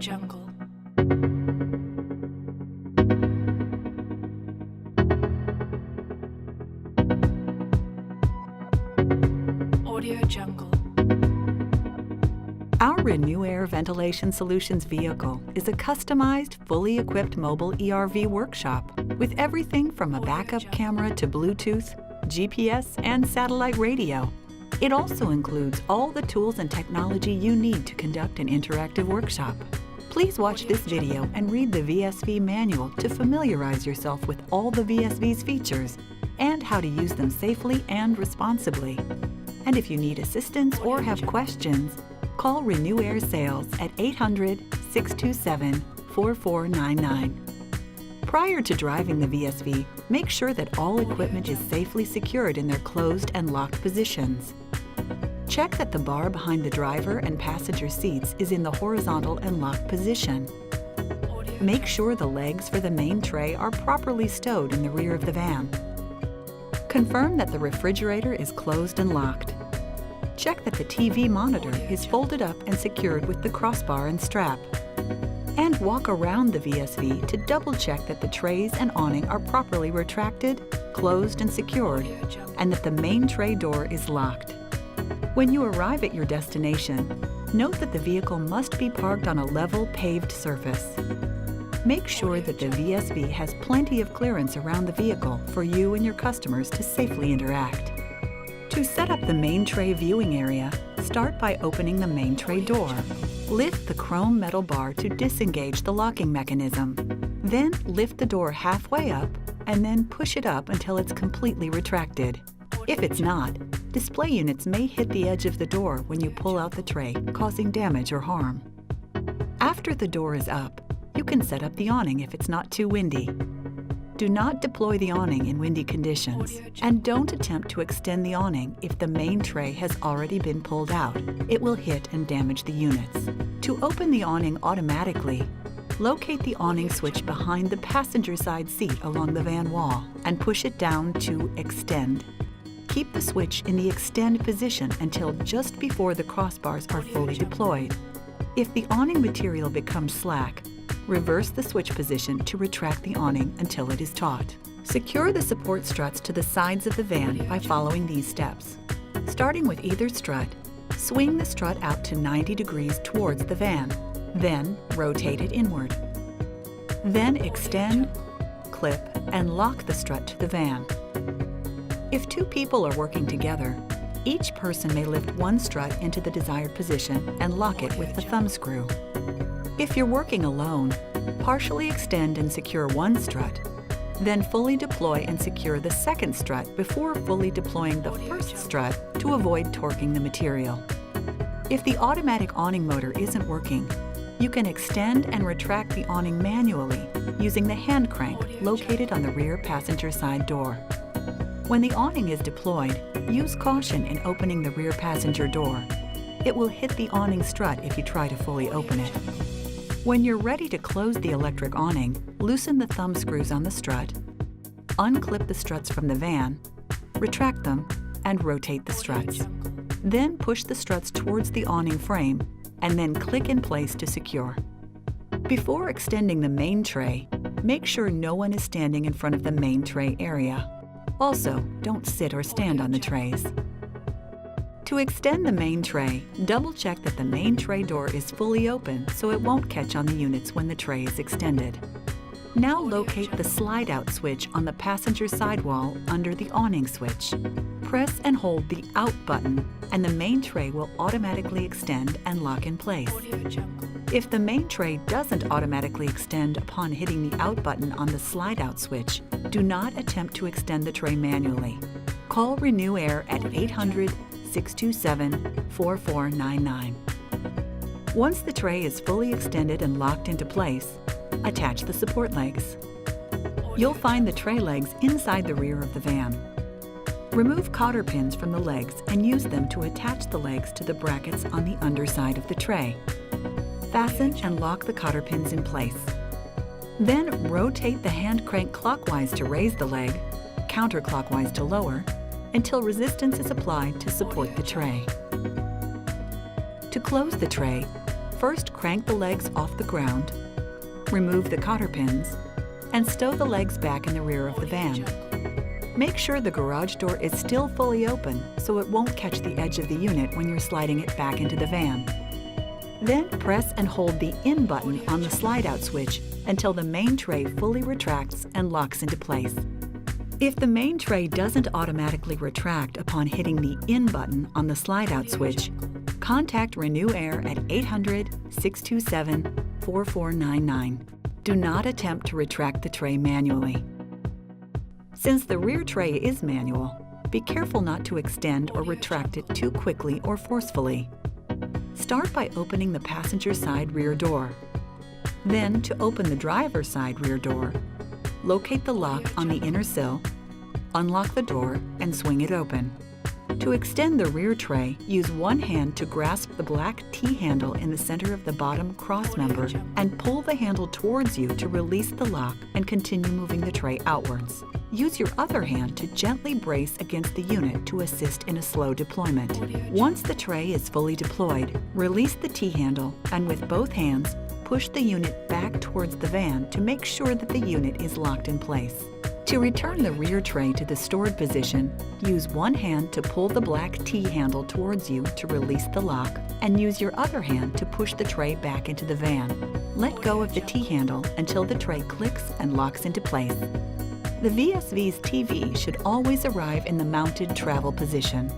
Jungle. Audio Jungle. Our Renewaire Ventilation Solutions vehicle is a customized, fully equipped mobile ERV workshop with everything from a backup camera to Bluetooth, GPS, and satellite radio. It also includes all the tools and technology you need to conduct an interactive workshop. Please watch this video and read the VSV manual to familiarize yourself with all the VSV's features and how to use them safely and responsibly. And if you need assistance or have questions, call Renewaire Sales at 800-627-4499. Prior to driving the VSV, make sure that all equipment is safely secured in their closed and locked positions. Check that the bar behind the driver and passenger seats is in the horizontal and locked position. Make sure the legs for the main tray are properly stowed in the rear of the van. Confirm that the refrigerator is closed and locked. Check that the TV monitor is folded up and secured with the crossbar and strap. And walk around the VSV to double-check that the trays and awning are properly retracted, closed and secured, and that the main tray door is locked. When you arrive at your destination, note that the vehicle must be parked on a level paved surface. Make sure that the VSV has plenty of clearance around the vehicle for you and your customers to safely interact. To set up the main tray viewing area, start by opening the main tray door. Lift the chrome metal bar to disengage the locking mechanism. Then lift the door halfway up and then push it up until it's completely retracted. If it's not, display units may hit the edge of the door when you pull out the tray, causing damage or harm. After the door is up, you can set up the awning if it's not too windy. Do not deploy the awning in windy conditions, and don't attempt to extend the awning if the main tray has already been pulled out. It will hit and damage the units. To open the awning automatically, locate the awning switch behind the passenger side seat along the van wall and push it down to Extend. Keep the switch in the Extend position until just before the crossbars are fully deployed. If the awning material becomes slack, reverse the switch position to retract the awning until it is taut. Secure the support struts to the sides of the van by following these steps. Starting with either strut, swing the strut out to 90 degrees towards the van. Then rotate it inward. Then extend, clip, and lock the strut to the van. If two people are working together, each person may lift one strut into the desired position and lock it with the thumb screw. If you're working alone, partially extend and secure one strut, then fully deploy and secure the second strut before fully deploying the first strut to avoid torquing the material. If the automatic awning motor isn't working, you can extend and retract the awning manually using the hand crank located on the rear passenger side door. When the awning is deployed, use caution in opening the rear passenger door. It will hit the awning strut if you try to fully open it. When you're ready to close the electric awning, loosen the thumb screws on the strut, unclip the struts from the van, retract them, and rotate the struts. Then push the struts towards the awning frame, and then click in place to secure. Before extending the main tray, make sure no one is standing in front of the main tray area. Also, don't sit or stand on the trays. To extend the main tray, double-check that the main tray door is fully open so it won't catch on the units when the tray is extended. Now locate the slide-out switch on the passenger sidewall under the awning switch. Press and hold the Out button, and the main tray will automatically extend and lock in place. If the main tray doesn't automatically extend upon hitting the Out button on the slide-out switch, do not attempt to extend the tray manually. Call Renewaire at 800-627-4499. Once the tray is fully extended and locked into place, attach the support legs. You'll find the tray legs inside the rear of the van. Remove cotter pins from the legs and use them to attach the legs to the brackets on the underside of the tray. Fasten and lock the cotter pins in place. Then rotate the hand crank clockwise to raise the leg, counterclockwise to lower, until resistance is applied to support the tray. To close the tray, First, crank the legs off the ground, remove the cotter pins, and stow the legs back in the rear of the van. Make sure the garage door is still fully open so it won't catch the edge of the unit when you're sliding it back into the van. Then press and hold the in button on the slide-out switch until the main tray fully retracts and locks into place. If the main tray doesn't automatically retract upon hitting the in button on the slide-out switch, contact Renewaire at 800-627-4499. Do not attempt to retract the tray manually. Since the rear tray is manual, be careful not to extend or retract it too quickly or forcefully. Start by opening the passenger side rear door. Then, to open the driver's side rear door, locate the lock on the inner sill, unlock the door, and swing it open. To extend the rear tray, use one hand to grasp the black T-handle in the center of the bottom cross member and pull the handle towards you to release the lock and continue moving the tray outwards. Use your other hand to gently brace against the unit to assist in a slow deployment. Once the tray is fully deployed, release the T-handle and with both hands, push the unit back towards the van to make sure that the unit is locked in place. To return the rear tray to the stored position, use one hand to pull the black T-handle towards you to release the lock and use your other hand to push the tray back into the van. Let go of the T-handle until the tray clicks and locks into place. The VSV's TV should always arrive in the mounted travel position.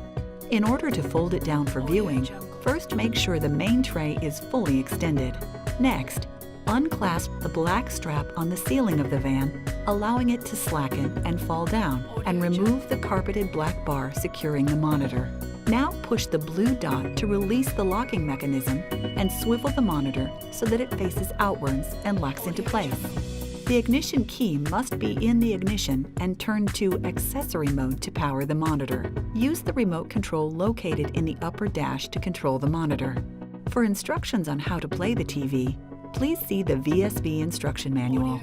In order to fold it down for viewing, first make sure the main tray is fully extended. Next, unclasp the black strap on the ceiling of the van, allowing it to slacken and fall down, and remove the carpeted black bar securing the monitor. Now push the blue dot to release the locking mechanism and swivel the monitor so that it faces outwards and locks into place. The ignition key must be in the ignition and turned to accessory mode to power the monitor. Use the remote control located in the upper dash to control the monitor. For instructions on how to play the TV, please see the VSV instruction manual.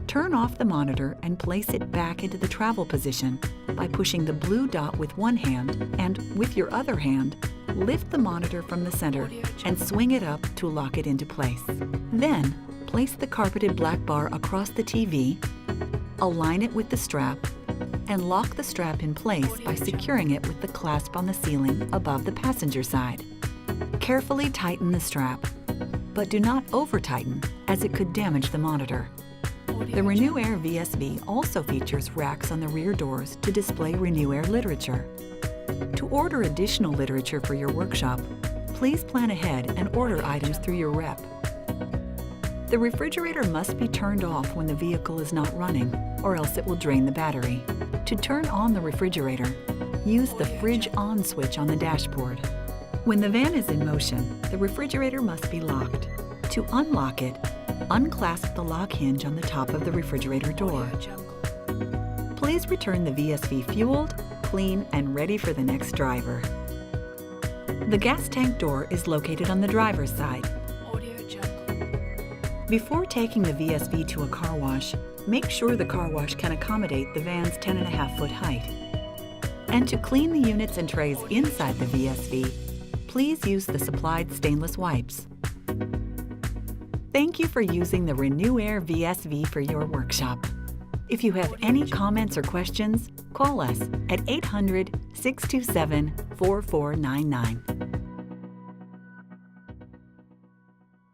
Turn off the monitor and place it back into the travel position by pushing the blue dot with one hand and, with your other hand, lift the monitor from the center and swing it up to lock it into place. Then, place the carpeted black bar across the TV, align it with the strap, and lock the strap in place by securing it with the clasp on the ceiling above the passenger side. Carefully tighten the strap, but do not over-tighten as it could damage the monitor. The Renewaire VSV also features racks on the rear doors to display Renewaire literature. To order additional literature for your workshop, please plan ahead and order items through your rep. The refrigerator must be turned off when the vehicle is not running, or else it will drain the battery. To turn on the refrigerator, use the Fridge On switch on the dashboard. When the van is in motion, the refrigerator must be locked. To unlock it, unclasp the lock hinge on the top of the refrigerator door. Please return the VSV fueled, clean, and ready for the next driver. The gas tank door is located on the driver's side. Before taking the VSV to a car wash, make sure the car wash can accommodate the van's 10.5-foot height. And to clean the units and trays inside the VSV, please use the supplied stainless wipes. Thank you for using the Renewaire VSV for your workshop. If you have any comments or questions, call us at 800-627-4499.